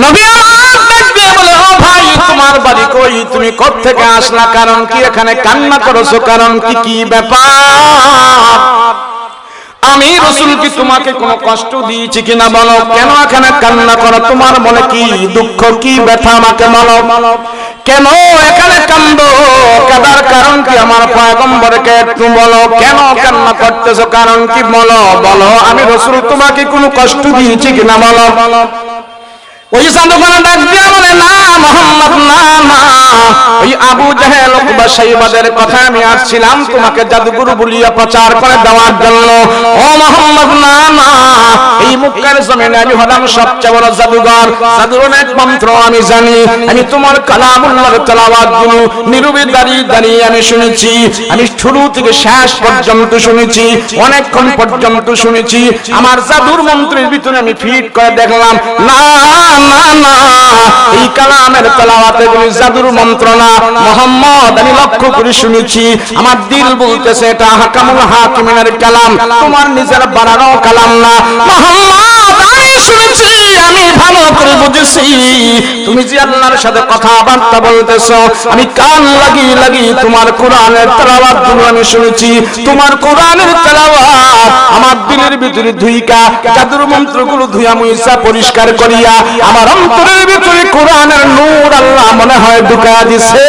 নবী আমার দেখবে বলে, ও ভাই তোমার বাড়ি কই, তুমি কোথা থেকে আসলা, কারণ কি এখানে কান্না করছো, কারণ কি, কি ব্যাপার? আমি রাসূল কি তোমাকে কোনো কষ্ট দিয়েছি কিনা বলো, কেন এখানে কান্না করো, তোমার মনে কি দুঃখ কি ব্যথা আমাকে বলো, কেন এখানে কান্দো, কাদার কারণ কি আমার পয়গম্বরকে একটু বলো, কেন কান্না করতেছো, কারণ কি বলো, বলো আমি রাসূল তোমাকে কোনো কষ্ট দিয়েছি কিনা বলো। ওই জাদুকর ডাক দিয়া বলে, না মুহাম্মদ, না না, ওই আবু জাহেল উকবা সাইবাদের কথা আমি আসছিলাম তোমাকে জাদুগুরু বলিয়া প্রচার করে দেওয়ার জন্য। ও মুহাম্মদ, না না, এই মক্কার জমিনে আমি হলাম সবচেয়ে বড় জাদুঘর, জাদুর অনেক মন্ত্র আমি জানি, আমি তোমার কালামুল্লাহর তেলাওয়াত গুলো নীরবে দাঁড়িয়ে দাঁড়িয়ে আমি শুনেছি, আমি শুরু থেকে শেষ পর্যন্ত শুনেছি, অনেকক্ষণ পর্যন্ত শুনেছি, আমার জাদুর মন্ত্রের ভিতরে আমি ফিট করে দেখলাম, না না না, এই কালামের তেলাওয়াতে গুলি জাদুর মন্ত্র না মুহাম্মদ, আমি লক্ষ্য করে শুনেছি, আমার দিল বলতেছে এটা হাকামুল হাকিমিনের কালাম, তোমার নিজের বানানো কালাম না মুহাম্মদ, আমি শুনেছি, আমি ভালো করে বুঝেছি, তুমি যে আল্লাহর সাথে কথাবার্তা বলতেছো, আমি কান লাগিয়ে লাগিয়ে তোমার কোরআনের তেলাওয়াত গুলো আমি শুনেছি, তোমার কোরআনের তেলাওয়াত আমার দিলের ভিতরে ধুইকা জাদুর মন্ত্রগুলো ধুইয়া মুইসা পরিষ্কার করিয়া আমার অন্তরের ভিতরে কোরআনের নূর আল্লাহ মনে হয় ঢুকা দিছে,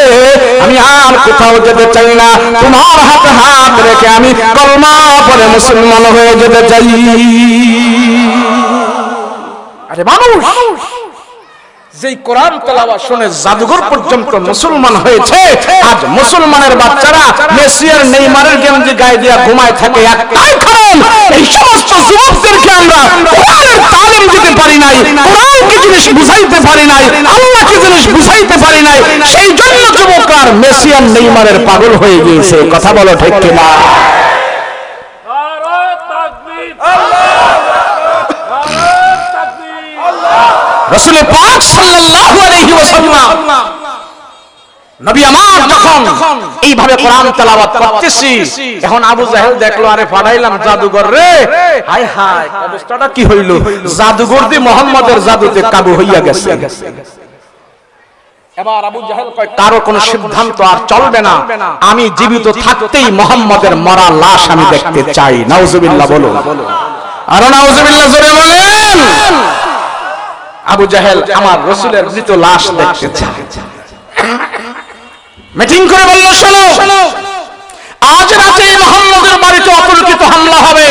আমি আর কোথাও যেতে চাই না, তোমার হাতে হাত রেখে আমি কলমা পড়ে মুসলমান হয়ে যেতে চাই। আরে মানুষ যেই কোরআন তেলাওয়াত শুনে জাদুঘর পর্যন্ত মুসলমান হয়েছে, আজ মুসলমানের বাচ্চারা মেসি আর নেইমারের গেঞ্জি গায়ে দিয়ে ঘুমায় থাকে, একটাই কারণ এই সমস্ত যুবকদেরকে আমরা কোরআনের তালিম দিতে পারি নাই, কোরআন কি জিনিস বুঝাইতে পারি নাই, আল্লাহ কি জিনিস বুঝাইতে পারি নাই, সেই জন্য যুবকরা মেসি আর নেইমারের পাগল হয়ে গিয়েছে। কথা বলো ঠিক কিনা? রাসূল পাক সাল্লাল্লাহু আলাইহি ওয়াসাল্লাম নবী আমার যখন এইভাবে কোরআন তেলাওয়াত করতেছি, এখন আবু জাহেল দেখলো, আরে ফাড়াইলাম জাদুঘর রে, হায় হায় অবস্থাটা কি হইল, জাদুঘর দি মুহাম্মদের জাদুতে কাবু হইয়া গেছে। এবার আবু জাহেল কয়, কারো কোনো সিদ্ধান্ত আর চলবে না, আমি জীবিত থাকতেই মুহাম্মদের মরা লাশ আমি দেখতে চাই। নাউজুবিল্লাহ বলো, আর নাউজুবিল্লাহ জোরে বলেন। আবু জাহেল আমার রাসূলের মৃত লাশ দেখতে চায়, মিটিং করে বলল, শোনো আজ রাতে মুহাম্মদের বাড়িতে অতর্কিত হামলা হবে,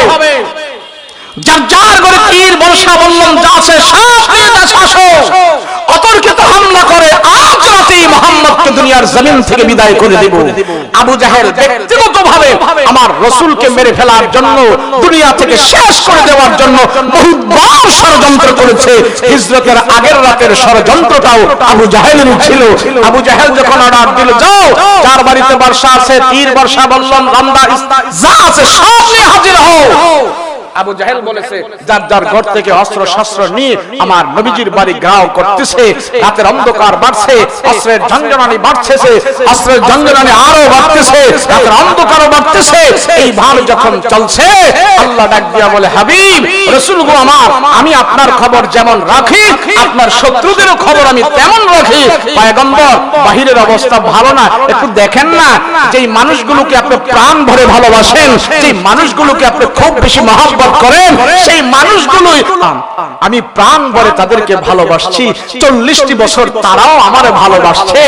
যার যার ঘরে তীর বর্ষা বল্লম যা আছে সব নিয়ে দেশে আসো, অতর্কিত হামলা করে আজ রাতে মুহাম্মদকে দুনিয়ার জমিন থেকে বিদায় করে দেব। আবু জাহেল ব্যক্তিগতভাবে আমার রাসূলকে মেরে ফেলার জন্য, দুনিয়া থেকে শেষ করে দেওয়ার জন্য বহুবার ষড়যন্ত্র করেছে। হিজরতের আগের রাতের ষড়যন্ত্রটাও আবু জাহেলেরই ছিল। আবু জাহেল যখন অর্ডার দিল, যাও যার বাড়িতে বর্ষা আছে, তীর বর্ষা বল্লম রমদা যা আছে সব নিয়ে হাজির হও। আবু জাহেল বলেছে, যার যার ঘর থেকে অস্ত্র শস্ত্র নিয়ে আমার নবীজির বাড়ি ঘেরাও করতেছে, রাতের অন্ধকার বাড়ছে, অস্ত্রের ঝঞ্ঝনানি বাড়তেছে, অস্ত্রের ঝঞ্ঝনানি আরো বাড়তেছে, রাতের অন্ধকারও বাড়তেছে। এই ভাব যখন চলছে, আল্লাহ ডাক দিয়া বলে, হাবিব রাসূল গো আমার, আমি আপনার খবর যেমন রাখি, আপনার শত্রুদেরও খবর আমি তেমন রাখি। পয়গম্বর, বাহিরের অবস্থা ভালো না, একটু দেখেন না, যেই মানুষগুলোকে আপনি প্রাণ ভরে ভালোবাসেন, যেই মানুষগুলোকে আপনি খুব বেশি মহব্বত করেন, সেই মানুষগুলোই আমি প্রাণ ভরে তাদেরকে ভালোবাসছি। 40টি বছর তারাও আমারে ভালোবাসছে,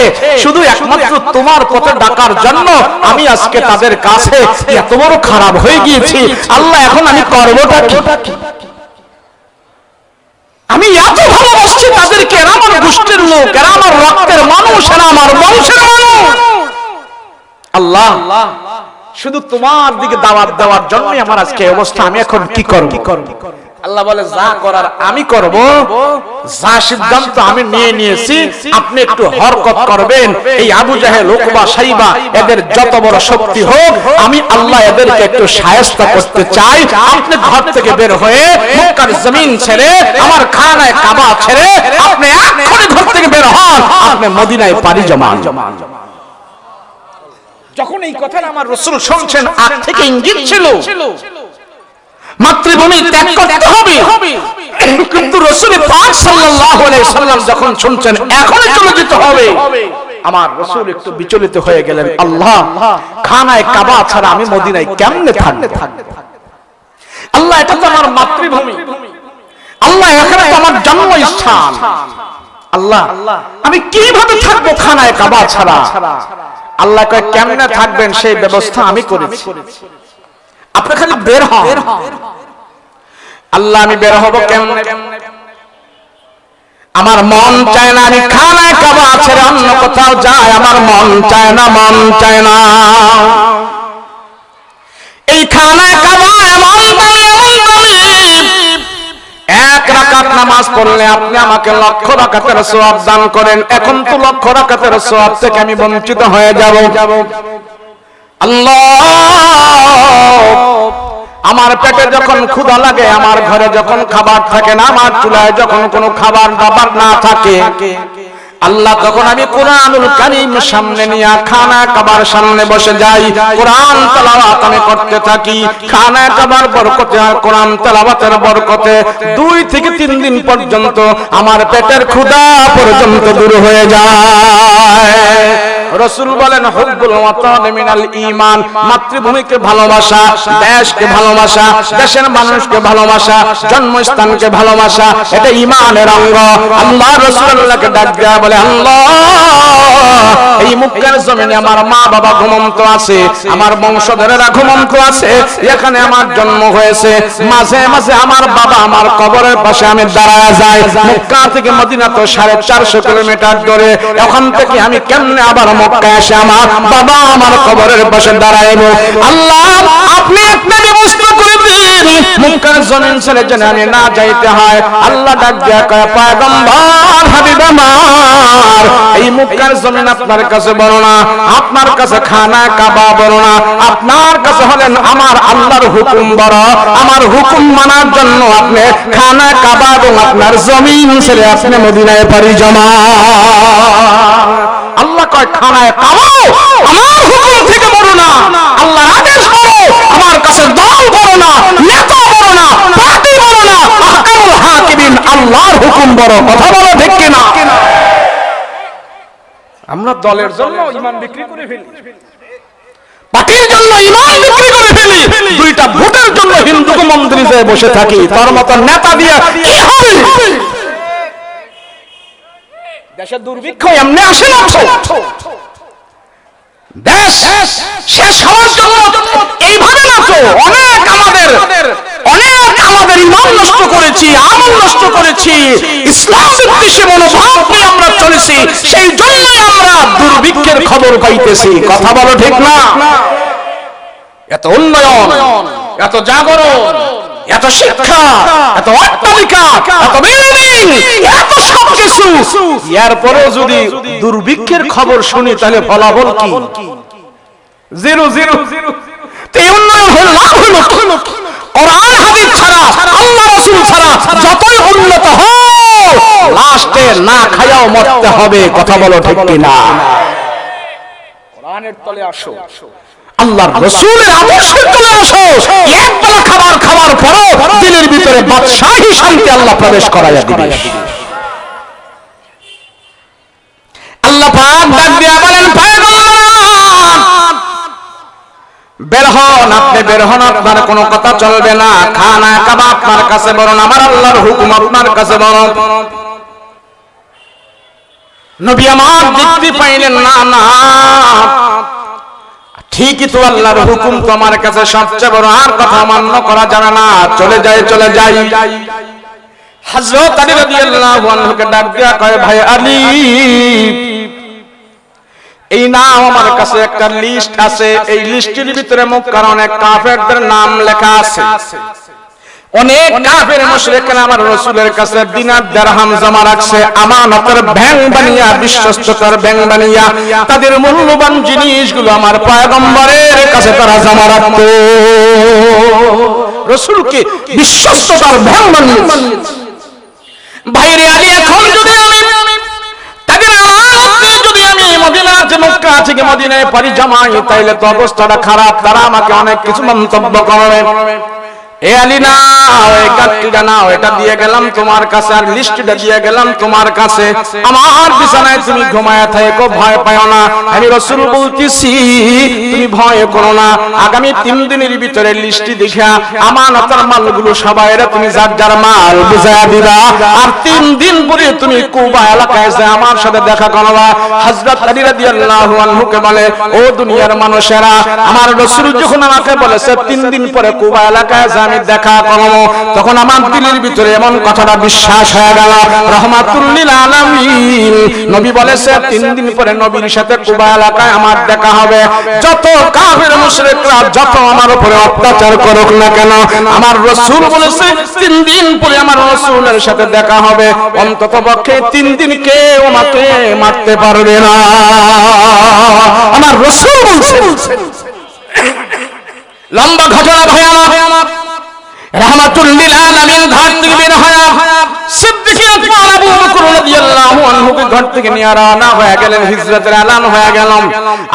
শুধু একমাত্র তোমার পথে ডাকার জন্য আমি আজকে তাদের কাছে এত বড় খারাপ হয়ে গিয়েছি। আল্লাহ, এখন আমি করবোটা কি? আমি এত ভালোবাসছি তাদেরকে, এরা আমার গোষ্ঠীর লোক, এরা আমার রক্তের মানুষ, এরা আমার বংশের মানুষ। আল্লাহ, শুধু তোমার দিকে দাওয়াত দেওয়ার জন্য আমার আজকে অবস্থা, আমি এখন কি করব? আল্লাহ বলে, যা করার আমি করব, যা সিদ্ধান্ত আমি নিয়ে নিয়েছি, আপনি একটু হরকত করবেন। এই আবু জাহেল, উকবা, সাইবা, এদের যত বড় শক্তি হোক, আমি আল্লাহ এদেরকে একটু শায়েস্তা করতে চাই। আপনি ঘর থেকে বের হয়ে মক্কার জমিন ছেড়ে, আমার খানায় কাবা ছেড়ে আপনি এক্ষুনি ঘর থেকে বের হন, আপনি মদিনায় পাড়ি জমান। যখন এই কথাটা আমার রাসূল শুনছেন, আগ থেকে ইঙ্গিত ছিল মাতৃভূমি ত্যাগ করতে হবে, কিন্তু রাসূল পাক সাল্লাল্লাহু আলাইহি সাল্লাম যখন শুনছেন এখনই চলে যেতে হবে, আমার রাসূল একটু বিচলিত হয়ে গেলেন। আল্লাহ, খানায় কাবা ছাড়া আমি মদিনায় কেমনে থাকব? আল্লাহ, এটা তো আমার মাতৃভূমি, আল্লাহ এখানে তো আমার জন্মস্থান, আল্লাহ আমি কিভাবে থাকবো খানায় কাবা ছাড়া? আল্লাহ কয় কেমনে থাকবেন সেই ব্যবস্থা আমি করেছি, আপনি খালি বের হন। আল্লাহ, আমি বের হব কেমনে? আমার মন চায় না আমি খানায় কাবা ছেড়ে অন্য কোথাও যাই, আমার মন চায় না, মন চায় না। এই খানায় কাবা এমন দামি, এক রাকাত নামাজ পড়লে আপনি আমাকে লক্ষ রাকাতের সওয়াব দান করেন, এখন তো লক্ষ রাকাতের সওয়াব থেকে আমি বঞ্চিত হয়ে যাব। আল্লাহ, আমার পেটে যখন ক্ষুধা লাগে, আমার ঘরে যখন খাবার থাকে না, আমার চুলায় যখন কোনো খাবার দাবার না থাকে, আল্লাহ তখন আমি কোরআনুল কারীম সামনে নিয়ে খানা কাবার সামনে বসে যাই, কোরআন তেলাওয়াত আমি করতে থাকি। খানা কাবার বরকতে আর কোরআন তেলাওয়াতের বরকতে 2 থেকে 3 দিন পর্যন্ত আমার পেটের ক্ষুধা পর্যন্ত দূর হয়ে যায়। রাসূল বলেন হুব্বুল ওয়াতান মিনাল ঈমান, মাতৃভূমিকে ভালোবাসা, দেশকে ভালোবাসা, দেশের মানুষকে ভালোবাসা, জন্মস্থানকে ভালোবাসা, এটা ঈমানের অঙ্গ। আল্লাহ রাসূলুল্লাহকে ডাক দেয়া বলে, আল্লাহ এই মক্কার জমিনে আমার মা বাবা ঘুমন্ত আছে, আমার বংশধরেরা ঘুমন্ত আছে, এখানে আমার জন্ম হয়েছে, মাঝে মাঝে আমার বাবা আমার কবরের পাশে আমি দাঁড়ায় যাই। মক্কা থেকে মদিনা তো 450 কিলোমিটার দূরে, ওখান থেকে আমি কেমনে আবার মক্কায় এসে আমার বাবা আমার কবরের পাশে দাঁড়াইবো? আল্লাহ, আপনি একটা ব্যবস্থা করে দিন, মক্কার জমিন ছেড়ে যেন আমি না যাইতে হয়। আল্লাহ ডাক দিয়া কয়, পয়গম্বর হাবিব আমার, এই মক্কার জমিন আপনার কাছে বড় না, আপনার কাছে খানা কাবা বড় না, আপনার কাছে হলেন আমার আল্লাহর হুকুম বড়। আমার হুকুম মানার জন্য আপনি খানা কাবা এবং আপনার জমিন ছেড়ে আপনি মদিনায় পাড়ি জমা। আল্লাহ কয় খানায় কাবা আমার হুকুম থেকে বড় না, আল্লাহর আদেশ বড়, আমার কাছে দল বড় না, নেতা বড় না, পার্টি বড় না, আহকামুল হাকিমিন আল্লাহর হুকুম বড়। কথা বলো ঠিক কিনা? আমরা দলের জন্য ঈমান বিক্রি করে ফেলি, পার্টির জন্য ঈমান বিক্রি করে ফেলি, 2টা ভোটের জন্য হিন্দুকে মন্দিরে যেয়ে বসে থাকি। তার মত নেতা দিয়ে কি হবে? দেশের দুর্ভিক্ষ এমনি আসে না, দেশ শেষ হওয়ার জন্য এইভাবে না তো। আমাদের ঈমান নষ্ট করেছি, আমল নষ্ট করেছি, ইসলাম বিদ্বেষী মনোভাব নিয়ে আমরা চলেছি, সেই জন্যই আমরা দুর্ভিক্ষের খবর পাইতেছি। কথা বলো ঠিক না? এত উন্নয়ন, এত জাগরণ, এত শিক্ষা, এত অট্টালিকা, এত বিল্ডিং, এত সব কিছু, এরপরেও যদি দুর্ভিক্ষের খবর শুনি তাহলে ফলাফল কি? 0 তো এই উন্নয়ন হলো লাভ হলো কোরআন হাদিস ছাড়া, আল্লাহ রাসূল ছাড়া যতই উন্নত হয় লাস্টে না খায়াও মরতে হবে। কথা বলো ঠিক কিনা? কোরআনের তলে আসো, আল্লাহর রাসূলের আদর্শের তলে আসো, এক বেলা খাবার খাওয়ার পরও দিলের ভিতরে বাদশাহী শান্তি আল্লাহ প্রবেশ করায়া দিবে। আল্লাহ পাক ডাক দিয়া বলেন, বের হন, আপনি বের হন, আপনার কোনো কথা চলবে না। খানা কাবা আপনার কাছে বড় না, আমার আল্লাহর হুকুম আপনার কাছে বড়। নবী আমার দেখতে পাইলেন না, না ঠিকই তো, আল্লাহর হুকুম তো আমার কাছে সবচেয়ে বড়, আর কথা মান্য করা যাবে না, চলে যাই। হযরত আলী রাদিয়াল্লাহু আনহুকে ডাক দিয়া কয়, ভাই আলী, এই নাম আমার কাছে একটা লিস্ট আছে, এই লিস্টের ভিতরে মক্কার অনেক কাফেরদের নাম লেখা আছে। অনেক কাফের মুশরিকরা আমার রাসূলের কাছে দিনার দিরহাম জমা রাখছে, আমানতের ব্যাংক বানিয়া, বিশ্বস্ততার ব্যাংক বানিয়া তাদের মূল্যবান জিনিসগুলো আমার পয়গম্বরের কাছে তারা জমা রাখত। রাসূলকে বিশ্বস্ততার ব্যাংক বানিয়ে ভাইরে আলী, এখন যদি আমি তাদের আমানত যদি আমি মদিনা থেকে মক্কা থেকে মদিনায় পাড়ি জমাই, তাইলে তো অবস্থাটা খারাপ, তারা আমাকে অনেক কিছু মন্তব্য করবে। এ আলী নাও, এই কাঠটা নাও, এটা দিয়ে গেলাম তোমার কাছে, আর লিস্টটা দিয়ে গেলাম তোমার কাছে। আমার বিছানায় তুমি ঘুমায়া থাকো, ভয় পাও না। আমি রাসূল বলতেছি তুমি ভয় করো না। আগামী 3 দিনের ভিতরে লিস্টটি দেখা আমানতের মালগুলো সবাইরে তুমি যার যার মাল বুঝায়া দিবা। আর 3 দিন পরে তুমি কুবা এলাকায় যে আমার সাথে দেখা করবা। হযরত আলী রাদিয়াল্লাহু আনহুকে বলে, ও দুনিয়ার মানুষেরা, আমার রাসূল যখন আমাকে বলেছে 3 দিন পরে কুবা এলাকায় যে আমি দেখা করব, তখন আমার দিলের ভিতরে এমন কথাটা বিশ্বাস হয়ে গেল। রাহমাতুল লিল আলামিন নবী বলেছে 3 দিন পরে নবীর সাথে কুবা এলাকায় আমার দেখা হবে। যত কাফের মুশরিকরা যত আমার উপরে অত্যাচার করুক না কেন, আমার রাসূল বলেছে 3 দিন পরে আমার রাসূলের সাথে দেখা হবে। অন্ততপক্ষে 3 দিন কেউ আমাকে মারতে পারবে না, আমার রাসূল বলছেন। লম্বা ঘটনা ভয়ানক। রাহমাতুল লিল আলামিন ঘর থেকে বের হয়ে সিদ্দিক আকবর আবু বকর রাদিয়াল্লাহু আনহুকে ঘর থেকে নিয়ে রওনা হয়ে গেলেন। হিজরতের এলান হয়ে গেল।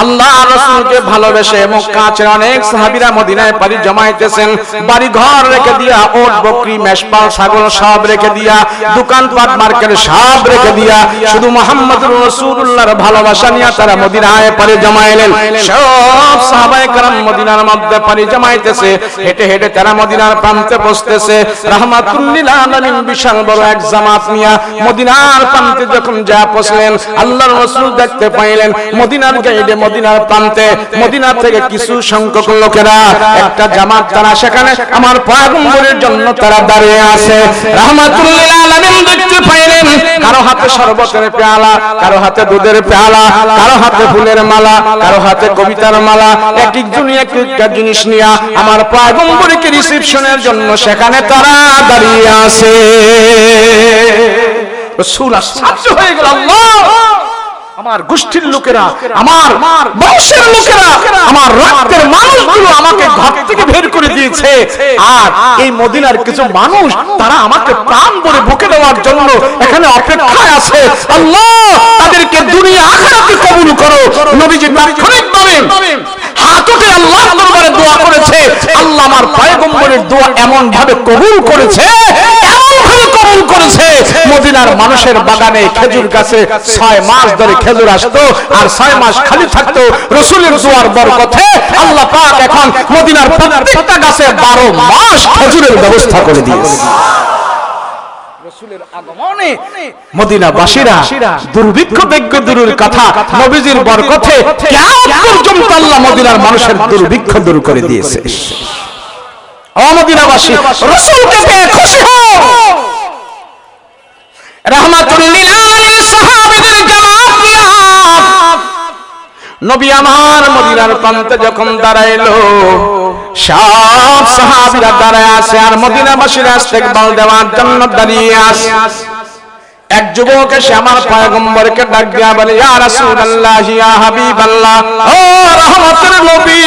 আল্লাহ রাসূলকে ভালোবেসে মক্কা ছেড়ে অনেক সাহাবীরা মদিনায় পাড়ি জমাইতেছেন। বাড়ি ঘর রেখে দিয়া, ওট বকরি মেষপাল ছাগল সব রেখে দিয়া, দোকানপাট মার্কেট সব রেখে দিয়া, শুধু মুহাম্মদুর রাসূলুল্লাহর ভালোবাসা নিয়ে তারা মদিনায় পাড়ি জমাইলেন। সব সাহাবায়ে কেরাম মদিনার মধ্যে পাড়ি জমাইতেছে। হেঁটে হেঁটে তারা মদিনার প্রান্তে পৌঁছতেছে। রাহমাতুল লিল আলামিন বিশাল বড় এক জামাত নিয়ে মদিনার প্রান্তে যখন যা পৌঁছলেন, আল্লাহর রাসূল দেখতে পাইলেন মদিনার গেটে, মদিনার প্রান্তে, মদিনা থেকে কিছু সংখ্যক লোকেরা, একটা জামাত, তারা সেখানে আমার পয়গম্বরের জন্য তারা দাঁড়িয়ে আছে। রাহমাতুল লিল আলামিন দেখতে পাইলেন কারো হাতে শরবতের পেয়ালা, কারো হাতে দুধের পেয়ালা, কারো হাতে ফুলের মালা, কারো হাতে কবিতার মালা, এক একজন এক একটা জিনিস নিয়ে আমার পয়গম্বরকে রিসিপশনের জন্য সেখানে তারা দাঁড়িয়ে আছে। রাসূল আশ্চর্য হয়ে গেল, আল্লাহ, আমার গোষ্ঠীর লোকেরা, আমার বংশের লোকেরা, আমার রক্তের মানুষগুলো আমাকে ঘর থেকে বের করে দিয়েছে, আর এই মদিনার কিছু মানুষ তারা আমাকে প্রাণ ভরে বুকে দেওয়ার জন্য এখানে অপেক্ষায় আছে। আল্লাহ, তাদেরকে দুনিয়া আখিরাতে কবুল করো। নবীজি তাৎক্ষণিকভাবে হাত উঠে আল্লাহর দরবারে দোয়া করেছে। আল্লাহ আমার পয়গম্বরের দোয়া এমন ভাবে কবুল করেছে, এমন ভাবে কবুল করেছে, মদিনার মানুষের বাগানে খেজুর গাছে 6 মাস ধরে খেজুর আসতো, আর 6 মাস খালি থাকতো। রাসূলের দোয়ার বরকতে আল্লাহ পাক এখন মদিনার প্রত্যেকটা গাছে 12 মাস খেজুরের ব্যবস্থা করে দিয়েছে। রাসূলের আগমনে মদিনাবাসীরা দুর্ভিক্ষ দেখবে দূরের কথা, নবীজির বরকতে কিয়ামত পর্যন্ত আল্লাহ মদিনার মানুষের দুর্ভিক্ষ দূর করে দিয়েছে। ও মদিনাবাসী, রাসূলকে পেয়ে খুশি হও। রাহমাতুল লিল আলামিন সাহাবীদের জামাত নিয়া নবী আমার মদিনার প্রান্তে যখন দাঁড়াইলো, সব সাহাবীরা দাঁড়ায় আছে, আর মদিনাবাসীরা ইস্তেকবাল দেওয়ার জন্য দাঁড়িয়ে আছে। এক যুবক এসে আমার পয়গম্বরকে ডাক দিয়া বলে, ইয়া রাসূলুল্লাহ, ইয়া হাবিবাল্লাহ, ও রহমতের নবী,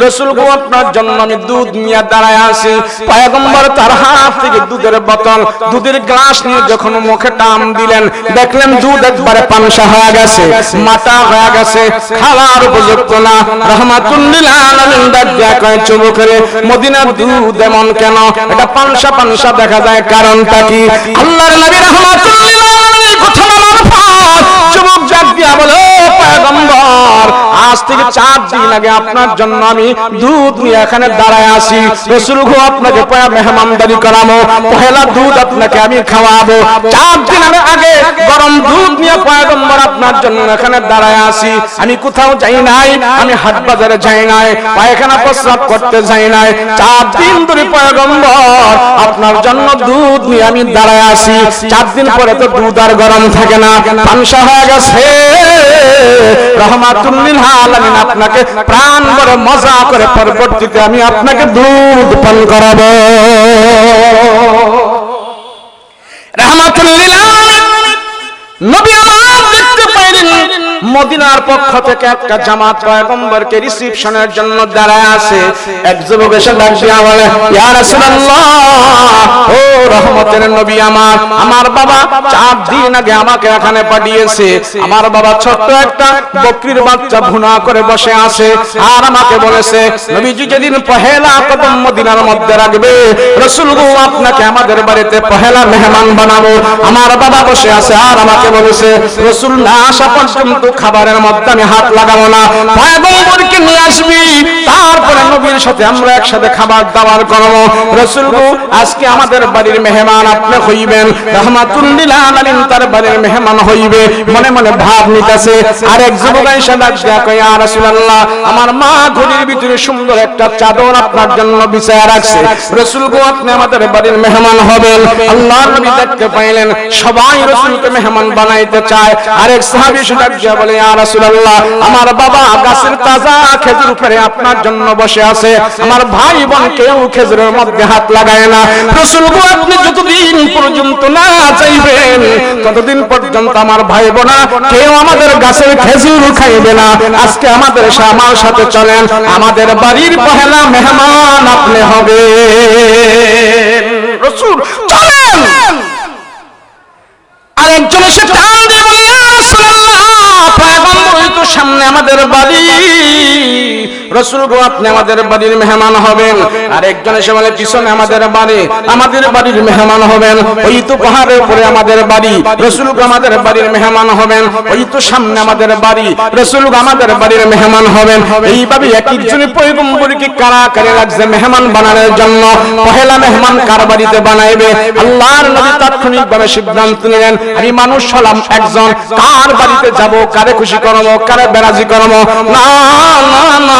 রাসূল গো, আপনার জন্য আমি দুধ নিয়ে দাঁড়ায় আছি। পয়গম্বর তার হাত থেকে দুধের বোতল, দুধের গ্লাস নিয়ে যখন মুখে টান দিলেন, দেখলেন দুধ একবারে পানসা হয়ে গেছে, মাটা হয়ে গেছে, খাওয়ার উপযুক্ত না। রাহমাতুল লিল আলামিন ডাক দিয়া কয়, যুবকের, মদিনার দুধ এমন কেন? এটা পানসা পানসা দেখা যায়, কারণটা কি? আল্লাহর নবী রাহমাতুল লিল আলামিন কথা বলার পর যুবক ডাক দিয়া বলে, পয়গম্বর, আজ থেকে 4 দিন আগে আপনার জন্য আমি দুধ নিয়ে এখানে দাঁড়ায় আছি। রাসূল গো, আপনাকে মেহমানদারি করাবো, পহেলা দুধ আপনাকে আমি খাওয়াবো। 4 দিন আগে গরম দুধ নিয়ে পয়গম্বর আপনার জন্য এখানে দাঁড়ায় আছি। আমি কোথাও যাই নাই, আমি হাট বাজারে যাই নাই, পায়খানা প্রস্রাব করতে যাই নাই। 4 দিন ধরে পয়গম্বর আপনার জন্য দুধ নিয়ে আমি দাঁড়ায় আছি। 4 দিন পরে তো দুধ আর গরম থাকে না, পানসা হয়ে গেছে। রাহমাতুল লিল আলামিন আপনাকে প্রাণ ভরে মজা করে পরবর্তীতে আমি আপনাকে দুধ পান করাবো। রাহমাতুল লিল আলামিন নবী আমার দেখতে পাইলেন মদিনার পক্ষ থেকে একটা জামাত পয়গম্বরকে রিসিপশনের জন্য দাঁড়ায় আছে। এক যুবক এসে ডাক দিয়া বলে, ইয়া রাসূলুল্লাহ, ও রহমতের নবী, আমার বাবা 4 দিন আগে আমাকে এখানে পাঠিয়েছে। আমার বাবা ছোট্ট একটা বকরির বাচ্চা ভুনা করে বসে আছে, আর আমাকে বলেছে নবীজি যেদিন পহেলা কদম মদিনার মধ্যে রাখবে, রাসূল গো আপনাকে আমাদের বাড়িতে পহেলা মেহমান বানাবো। আমার বাবা বসে আছে আর আমাকে বলেছে রাসূল না আসা পর্যন্ত খাবারের মধ্যে আমি হাত লাগাবো না, পয়গম্বরকে নিয়ে আসবি, তারপরে নবীর সাথে আমরা একসাথে খাবার দাবার করব। রাসূল গো আজকে আমাদের বাড়ির মেহমান আপনি হইবেন, রাহমাতুল লিল আলামিন তার বাড়ির মেহমান হইবে, মনে মনে ভাব নিতেছে। আর এক যুবক এসে ডাক দিয়া কয়, ইয়া রাসূলুল্লাহ, আমার মা ঘরের ভিতরে সুন্দর একটা চাদর আপনার জন্য বিছায়া রাখছে, রাসূল গো আপনি আমাদের বাড়ির মেহমান হবেন। আল্লাহর নবী দেখতে পাইলেন সবাই রাসূলকে মেহমান বানাইতে চায়। আরেক সাহাবী এসে ডাক দিয়া বলে, ইয়া রাসূলুল্লাহ, আমার বাবা গাছের তাজা খেজুর উপরে আপনার জন্য বসে আছে, আমার ভাই বোন কেউ খেজুরের মধ্যে হাত লাগায় না, রাসূল গো আপনি যতদিন পর্যন্ত না চাইবেন ততদিন পর্যন্ত আমার ভাই বোন কেউ আমাদের গাছের খেজুর খাইবে না। আজকে আমাদের আমার সাথে চলেন, আমাদের বাড়ির পহেলা মেহমান আপনি হবে। রাসূল চলেন। আরেকজন এসে টান দিয়ে বলে, ইয়া রাসূলুল্লাহ, পয়গম্বরই তো সামনে আমাদের বাড়ি, রাসূল গো আপনি আমাদের বাড়ির মেহমান হবেন। আরেকজন এসে বলে, পিছনে আমাদের বাড়ি, আমাদের বাড়ির মেহমান হবেন। ওই তো পাহাড়ের উপরে আমাদের বাড়ি, রাসূল গো আমাদের বাড়ির মেহমান হবেন। ওই তো সামনে আমাদের বাড়ি, রাসূল গো আমাদের বাড়ির মেহমান হবেন। এইভাবে এক একজনই পয়গম্বরকে কারাকারি লাগছে মেহমান বানানোর জন্য। পহেলা মেহমান কার বাড়িতে বানাইবে? আল্লাহর নবী তাৎক্ষণিকভাবে সিদ্ধান্ত নিলেন, আমি মানুষ হলাম একজন, কার বাড়িতে যাব, কারে খুশি করব, কারে বেরাজি করব? না না না,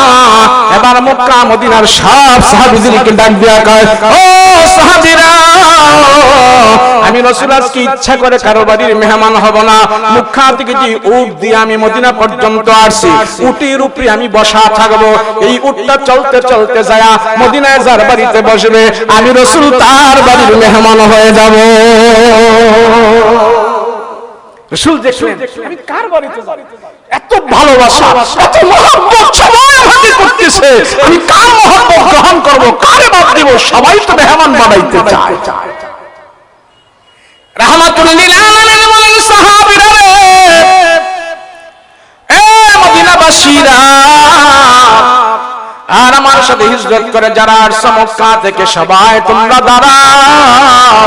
এবার মক্কা মদিনার সব সাহাবীদেরকে ডাক দিয়া কয়, ও সাহাবীরা, আমি রাসূল আজকে ইচ্ছা করে কারো বাড়ির মেহমান হব না। মক্কা থেকে যে উট দিয়ে আমি মদিনা পর্যন্ত আসছি, উটের উপরে আমি বসা থাকব। এই উটটা চলতে চলতে যায় মদিনায় যার বাড়িতে বসবে, আমি রাসূল তার বাড়ির মেহমান হয়ে যাব। রাসূল দেখলেন আমি কার বাড়িতে যাব, এত ভালোবাসা, এত মহব্বত সবাই আমাকে করতেছে, আমি কার মহব্বত গ্রহণ করব, কারে বাদ দেব? সবাই তো মেহমান বানাইতে চায়। রাহমাতুল লিল আলামিন বলেন, সাহাবীরা রে, এ মদিনাবাসীরা, আর আমার সাথে হিজরত করে যারা আসছে মক্কা থেকে, সবাই তোমরা দাঁড়াও।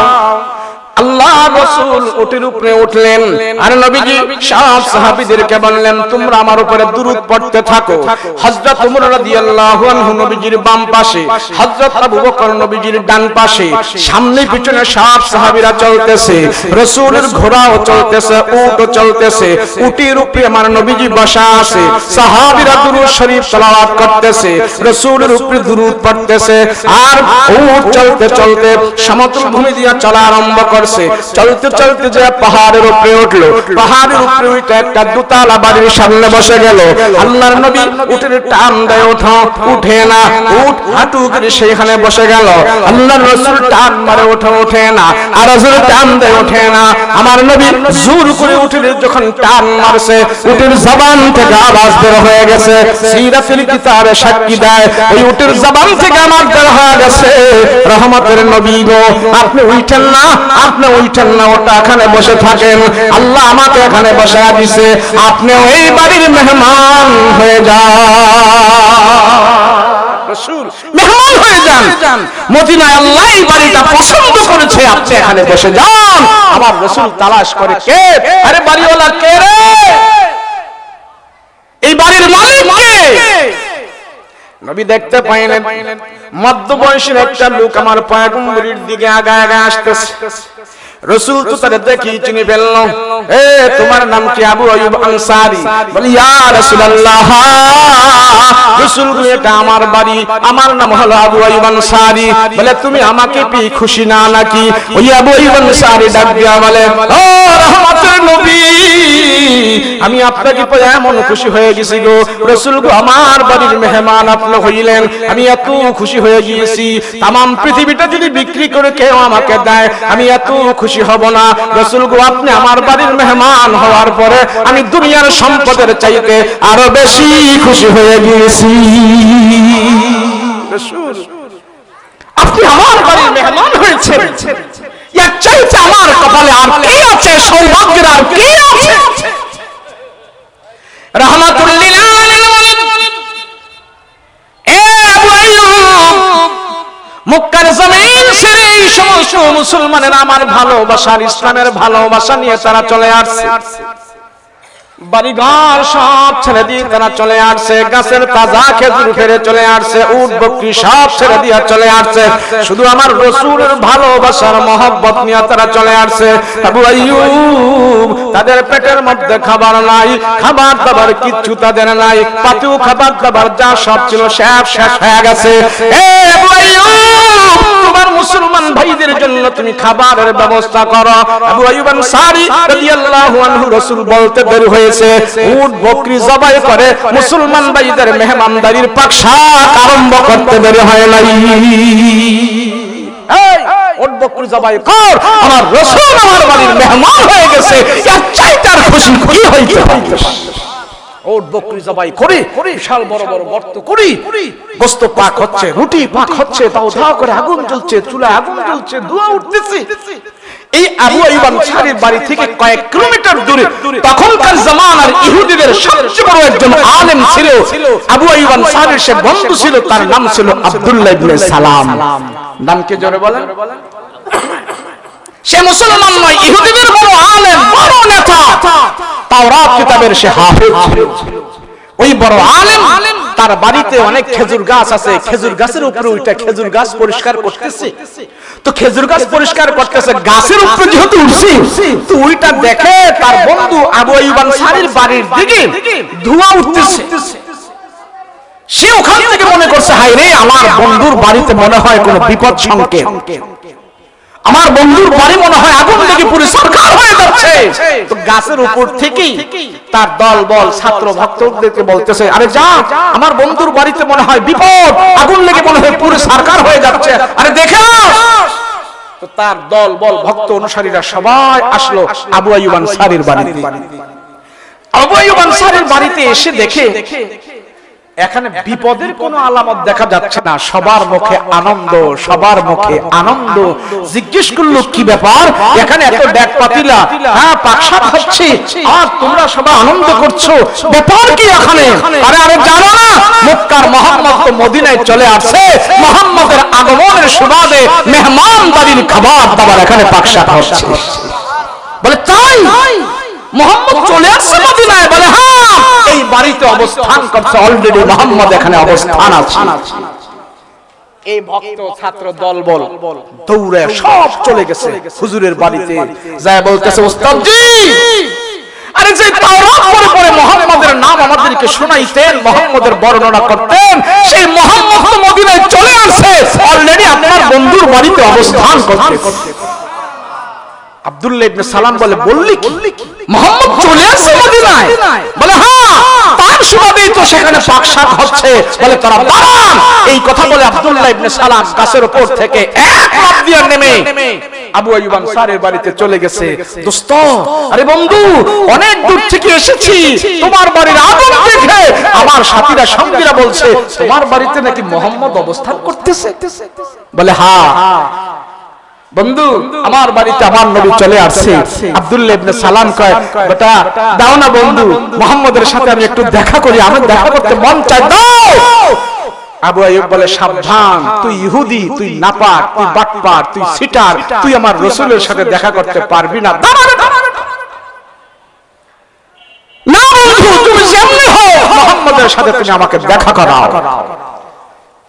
আল্লাহ রাসূল উটের উপরে উঠলেন, আর নবীজি সব সাহাবীদেরকে বললেন, তোমরা আমার উপরে দুরূদ পড়তে থাকো। হযরত ওমর রাদিয়াল্লাহু আনহু নবীজির বাম পাশে, হযরত আবু বকর নবীজির ডান পাশে, সামনে পিছনে সব সাহাবীরা চলতেছে, রাসূলের ঘোড়াও চলতেছে, উটও চলতেছে, উটের উপরে আমার নবীজি বসা আছে, সাহাবীরা দুরূদ শরীফ তেলাওয়াত করতেছে, রাসূলের উপরে দুরূদ পড়তেছে, আর উট চলতে চলতে সমতল ভূমি দিয়ে চলা আরম্ভ করছে। চলতে চলতে যে পাহাড়ের উপরে উঠলো, পাহাড়ের উপরে উঠে একটা দোতলা বাড়ির সামনে বসে গেল। আল্লাহর নবী উটের টান দেয়, ওঠো, উঠে না, উট হাঁটু করে সেখানে বসে গেল। আল্লাহর রাসূল টান মারে, ওঠো, ওঠে না, আর রাসূল টান দেয়, ওঠে না। আমার নবী জোর করে উটের যখন টান মারছে, উটের জবান থেকে আওয়াজ বের হয়ে গেছে। সিরাতুল কিতাবে সাক্ষী দেয়, ওই উটের জবান থেকে আওয়াজ বের হয়ে গেছে, রহমতের নবী গো, আপনি উঠেন না, আপনি উঠেন না, ওটা এখানে বসে থাকেন, আল্লাহ আমাকে এখানে বসায়া দিছে, আপনি ওই বাড়ির মেহমান হয়ে যান। রাসূল মেহমান হয়ে যান, মদিনায় আল্লাহ এই বাড়িটা পছন্দ করেছে, আপনি এখানে বসে যান। আমার রাসূল তালাশ করে, কে? আরে বাড়িওয়ালা কে রে? এই বাড়ির মালিক কে? নবী দেখতে পাইলেন মধ্যবয়সের একটা লোক আমার পয়গম্বরের দিকে আগায় আগায় আসতেছে। রাসূল তো তারে দেখি চিনি ফেলল, এ তোমার নাম কি? আবু আইয়ুব আনসারী। বলি, ইয়া রাসূলুল্লাহ, রাসূল এটা আমার বাড়ি, আমার নাম হলো আবু আইয়ুব আনসারী। বলে, তুমি আমাকে পেয়ে খুশি না নাকি? ওই আবু আইয়ুব আনসারী ডাক দিয়া বলে, ও রহমতের নবী, আমি আপনাকে পেয়ে এমন খুশি হয়ে গেছি গো রাসূল গো, আমার বাড়ির মেহমান আপনি হইলেন, আমি এত খুশি হয়ে গিয়েছি। তামাম পৃথিবীটা যদি বিক্রি করে কেউ আমাকে দেয় আমি এত খুশি হব না। রাসূল গো, আপনি আমার বাড়ির মেহমান হওয়ার পরে আমি দুনিয়ার সম্পদের চাইতে আরো বেশি খুশি হয়ে গিয়েছি। রাসূল, আপনি আমার বাড়ির মেহমান হয়েছেন, এর চাইতে আমার কপালে আর কি আছে, সৌভাগ্যের আর কি আছে? রাহমাতুল লিল আলামিন এ আবু আইয়ুব, মক্কার জমিন ছেড়ে এই সমস্ত মুসলমানেরা আমার ভালোবাসার, ইসলামের ভালোবাসা নিয়ে তারা চলে আসছে। বাড়িঘর সব ছেড়ে দিয়ে তারা চলে আসছে, গাছের তাজা খেজুর ফেরে চলে আসছে, উট বকরি সব ছেড়ে দিয়ে চলে আসছে, শুধু আমার রাসূলের ভালোবাসার মহব্বত নিয়ে তারা চলে আসছে। আবু আইয়ুব, তাদের পেটের মধ্যে খাবার নাই, খাবার দাবার কিচ্ছু তাদের নাই, পাতেও খাবার দাবার যা সব ছিল সব শেষ হয়ে গেছে। এ আবু আইয়ুব, তোমার মুসলমান ভাইদের জন্য তুমি খাবারের ব্যবস্থা করো। আবু আইয়ুব আনসারী রাদিয়াল্লাহু আনহু, রাসূল বলতে দেরি হয়েছে, উট বকরি জবাই করে মুসলমান ভাইদের মেহমানদারির পাকশাক আরম্ভ করতে দেরি হয় নাই। এই উট বকরি জবাই কর, আমার রাসূল আমার বাড়ির মেহমান হয়ে গেছে, এর চাইতে আর খুশি কি হইতে পারে? উট বকরি জবাই করে বিশাল বড় বড় গর্ত করি, গোশত পাক হচ্ছে, রুটি পাক হচ্ছে, তাও ধাও করে আগুন জ্বলছে, চুলায় আগুন জ্বলছে, ধোঁয়া উঠতেছে। এই আবু আইয়ুব আনসারীর বাড়ি থেকে কয়েক কিলোমিটার দূরে তখনকার জামানার ইহুদিদের সবচেয়ে বড় একজন আলেম ছিল। আবু আইয়ুব আনসারীর সে বন্ধু ছিল, তার নাম ছিল আব্দুল্লাহ ইবনে সালাম। নাম কি জোরে বলেন? সে মুসলমান নয়, ইহুদিদের বড় আলেম, বড় নেতা, তাওরাত কিতাবের সে হাফেজ ছিল। ওই বড় আলেম, তার বাড়িতে অনেক খেজুর গাছ আছে, খেজুর গাছের উপরে ওইটা খেজুর গাছ পরিষ্কার করতেছে। তো খেজুর গাছ পরিষ্কার করতেছে, গাছের উপরে যেহেতু উঠছে, তো ওইটা দেখে তার বন্ধু আবু আইয়ুব আনসারীর বাড়ির দিকে ধোঁয়া উঠতেছে। সে ওখান থেকে মনে করছে, হায় রে, আমার বন্ধুর বাড়িতে মনে হয় কোনো বিপদ সংকেত, আমার বন্ধুর বাড়ি মনে হয় আগুন লেগে পুরো সরকার হয়ে যাচ্ছে। তো গাছের উপর থেকেই তার দল বল ছাত্র ভক্তদেরকে বলতেছে, আরে যা, আমার বন্ধুর বাড়িতে মনে হয় বিপদ, আগুন লেগে মনে হয় পুরো সরকার হয়ে যাচ্ছে, আরে দেখে আস। তো তার দল বল ভক্ত অনুসারীরা সবাই আসলো আবু আইয়ুব আনসারীর বাড়িতে। আবু আইয়ুব আনসারীর বাড়িতে এসে দেখে এখানে বিপদের কোনো আলামত দেখা যাচ্ছে না, সবার মুখে আনন্দ, সবার মুখে আনন্দ। জিজ্ঞেস করলো, কি ব্যাপার, এখানে এত ডেক পাতিলা, হ্যাঁ পাকশাক হচ্ছে, আর তোমরা সবাই আনন্দ করছো, ব্যাপার কি এখানে? আরে আরে জানো না, মক্কার মুহাম্মদ তো মদিনায় চলে আসছে, মুহাম্মদের আগমনের সুবাদে মেহমানদারির খাবার দাবার এখানে পাকশাক হচ্ছে। বলে তাই মুহাম্মদ চলে আসছে মদিনায়? বলে হ্যাঁ, এই বাড়িতে অবস্থান করছে, অলরেডি মুহাম্মদ এখানে অবস্থান আছে। এই ভক্ত ছাত্র দল বল দৌড়ে সব চলে গেছে হুজুরের বাড়িতে, যায় বলতেছে, ওস্তাদজি, আরে যে তাওরাত পড়ে পড়ে মুহাম্মদের নাম আমাদেরকে শোনাইতেন, মুহাম্মদের বর্ণনা করতেন, সেই মুহাম্মদ তো মদিনায় চলে আসছে, অলরেডি আপনার বন্ধুর বাড়িতে অবস্থান করতে। আব্দুল্লাহ ইবনে সালাম বলে, বললি কি, মুহাম্মদ চলে আসছে মদিনায়? বলে হ্যাঁ, তার সুবাদেই তো সেখানে পাকশাক হচ্ছে। বলে তোরা দাঁড়ান। এই কথা বলে আব্দুল্লাহ ইবনে সালাম গাছের উপর থেকে এক লাফ দিয়ে নেমে আবু আইয়ুব আনসারীর বাড়িতে চলে গেছে। দোস্ত, আরে বন্ধু, অনেক দূর থেকে এসেছি, তোমার বাড়ির আগুন দেখে আমার সাথীরা সঙ্গীরা বলছে তোমার বাড়িতে নাকি মুহাম্মদ অবস্থান করতেছে। বলে হ্যাঁ বন্ধু, আমার বাড়িতে আমার নবী চলে আসছে। আব্দুল্লাহ ইবনে সালাম কয়, বেটা দাও না বন্ধু, মুহাম্মদের সাথে আমি একটু দেখা করি, আমার দেখা করতে মন চায়, দাও। আবু আইয়ুব বলে, সাবধান, তুই ইহুদি, তুই নাপাক, তুই বাটপার, তুই সিটার, তুই আমার রাসূলের সাথে দেখা করতে পারবি না। না বন্ধু, তুমি যেমনি হও মুহাম্মদের সাথে তুমি আমাকে দেখা করাও।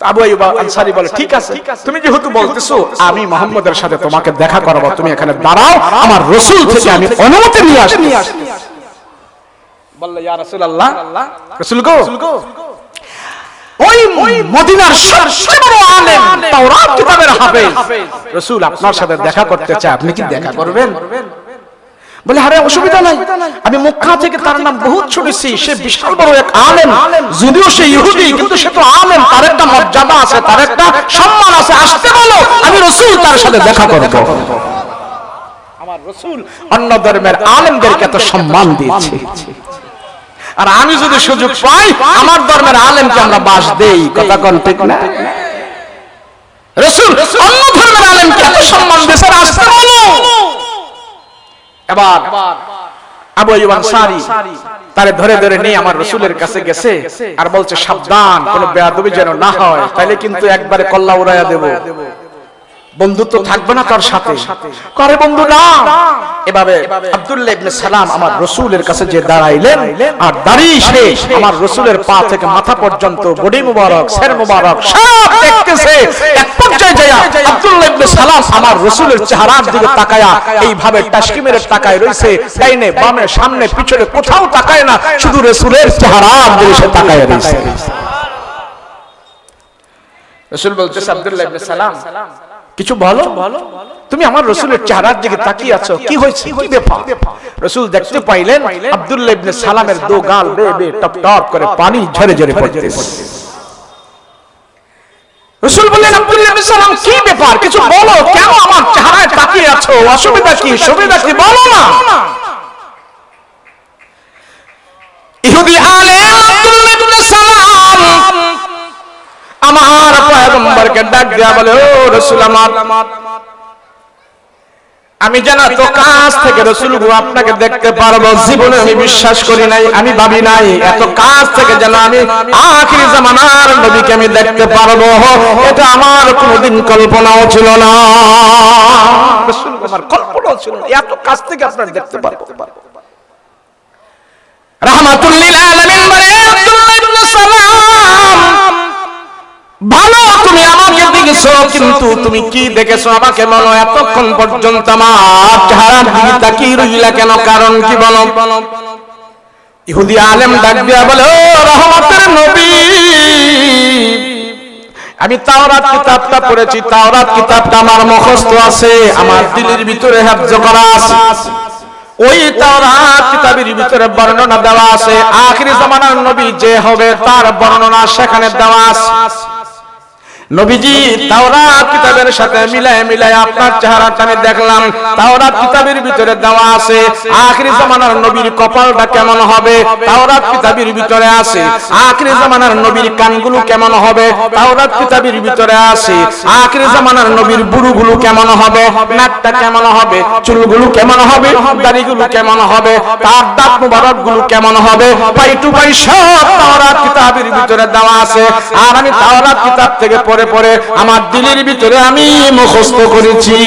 আবু আইয়ুব আনসারী বলে, ঠিক আছে, তুমি যেহেতু বলতেছো, আমি মুহাম্মদের সাথে তোমাকে দেখা করাবো, তুমি এখানে দাঁড়াও, আমার রাসূল থেকে আমি অনুমতি নিয়ে আসি। বলল, ইয়া রাসূলুল্লাহ, রাসূল গো, ওই মদিনার সবচেয়ে বড় আলেম, তাওরাত কিতাবের হাফেজ রাসূল আপনার সাথে দেখা করতে চায়, আপনি কি দেখা করবেন? বলে আরে অসুবিধা নাই, আমি মক্কা থেকে তার নাম বহুত শুনেছি, সে বিশাল বড় এক আলেম, যদিও সে ইহুদি কিন্তু সে তো আলেম, তার একটা মর্যাদা আছে, তার একটা সম্মান আছে, আসতে বলো, আমি রাসূল তার সাথে দেখা করব। আমার রাসূল অন্য ধর্মের আলেমদেরকে এত সম্মান দিয়েছে, আর আমি যদি সুযোগ পাই আমার ধর্মের আলেমকে আমরা বাস দেই, কথা কোন ঠিক না? রাসূল অন্য ধর্মের আলেমকে এত সম্মান দিয়েছে, আসতে বলো। এবার আবু আইয়ুব আনসারী তারে ধরে ধরে নিয়ে আমার রাসূলের কাছে গেছে আর বলছে সাবধান, কোনো বেয়াদবি যেন না হয়, তাইলে কিন্তু একবারে কল্লা উড়াইয়া দেব, বন্ধুত্ব থাকবে না তার সাথে। করে বন্ধু না। এভাবে আব্দুল্লাহ ইবনে সালাম আমার রাসূলের কাছে যে দাঁড়াইলেন, আর দাঁড়িয়ে সে আমার রাসূলের পা থেকে মাথা পর্যন্ত বডি মুবারক, সির মুবারক সব দেখতেছে। এক পর্যায়ে যায় আব্দুল্লাহ ইবনে সালাম আমার রাসূলের চেহারার দিকে তাকায়া এইভাবে টাসকি মেরে তাকায় রইছে, ডাইনে বামে সামনে পিছনে কোথাও তাকায় না, শুধু রাসূলের চেহারার দিকে সে তাকায় রইছে। রাসূল বলতেছে আব্দুল্লাহ ইবনে সালাম কিছু বলো, তুমি আমার রাসূলের চেহারার দিকে তাকিয়ে আছো, কি হয়েছে, কি ব্যাপার? রাসূল দেখতে পাইলেন আব্দুল্লাহ ইবনে সালামের দো গাল বেয়ে বেয়ে টপ টপ করে পানি ঝরে ঝরে পড়তেছে। রাসূল বললেন আব্দুল্লাহ ইবনে সালাম কি ব্যাপার, কিছু বলো, কেন আমার চেহারায় তাকিয়ে আছো, অসুবিধা কি, সুবিধা কি, বলো না। ইহুদি আলেম আব্দুল্লাহ ইবনে সালাম আমার পয়গম্বরকে ডাক দেয়া বলে, ও রাসূল আমার, আমি জানা তো কাছ থেকে রাসূল গো আপনাকে দেখতে পারবো, জীবনে আমি বিশ্বাস করি নাই, আমি ভাবি নাই এত কাছ থেকে যেন আমি আখিরি জামানার নবীকে আমি দেখতে পারবো, এটা আমার কোনোদিন কল্পনাও ছিল না। রাসূল আমার কল্পনাও ছিল না এত কাছ থেকে আপনাকে দেখতে পারবো। রাহমাতুল লিল আলামিন বলে আব্দুল্লাহ ইবনে সালাম, ভালো তুমি আমাকে দেখেছো, কিন্তু তুমি কি দেখেছো আমাকে বলো, এতক্ষণ পর্যন্ত আমার চেহারার দিকে তাকিয়ে রইলা কেন, কারণ কি বলো? ইহুদি আলেম ডাক দিয়া বলে, ও রহমতের নবী, আমি তাওরাত কিতাবটা পড়েছি, তাওরাত কিতাবটা আমার মুখস্থ আছে, আমার দিলের ভিতরে হেফজ করা আছে। ওই তাওরাত কিতাবের ভিতরে বর্ণনা দেওয়া আছে, আখিরি জামানার নবী যে হবে তার বর্ণনা সেখানে দেওয়া আছে। নবীজি তাওরাত কিতাবের সাথে মিলায় আপনার চেহারাটা আমি দেখলাম, তাওরাত কিতাবের ভিতরে দেওয়া আছে আখিরি জামানার নবীর কপালটা কেমন হবে, তাওরাত কিতাবের ভিতরে আছে আখিরি জামানার নবীর কানগুলো কেমন হবে, তাওরাত কিতাবের ভিতরে আছে আখিরি জামানার নবীর বুড়ুগুলো কেমন হবে, নাকটা কেমন হবে, চুলগুলো কেমন হবে, দাড়িগুলো কেমন হবে, তার দাঁত মুবারকগুলো কেমন হবে, পাই টু পাই সব তাওরাত কিতাবের ভিতরে দেওয়া আছে। আর আমি তাওরাত কিতাব থেকে পড়ে পড়ে আমার দিলের ভিতরে আমি মুখস্থ করেছি।